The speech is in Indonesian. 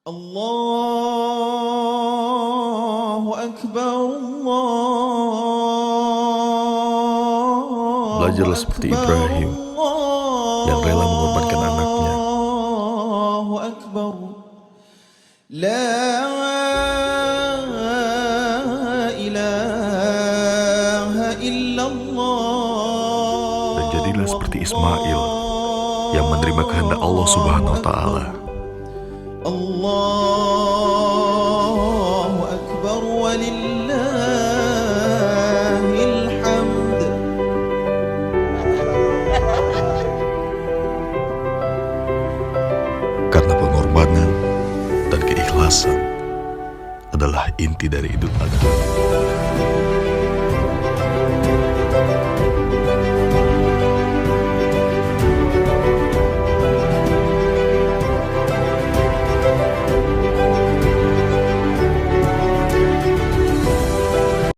Allahu Akbar, Belajarlah seperti Ibrahim yang rela mengorbankan anaknya. Allahu Akbar. La ilaha illallah. Dan jadilah seperti Ismail yang menerima kehendak Allah Subhanahu wa Ta'ala. Allahu Akbar walillahil hamd. Karena pengorbanan dan keikhlasan adalah inti dari Idul Adha.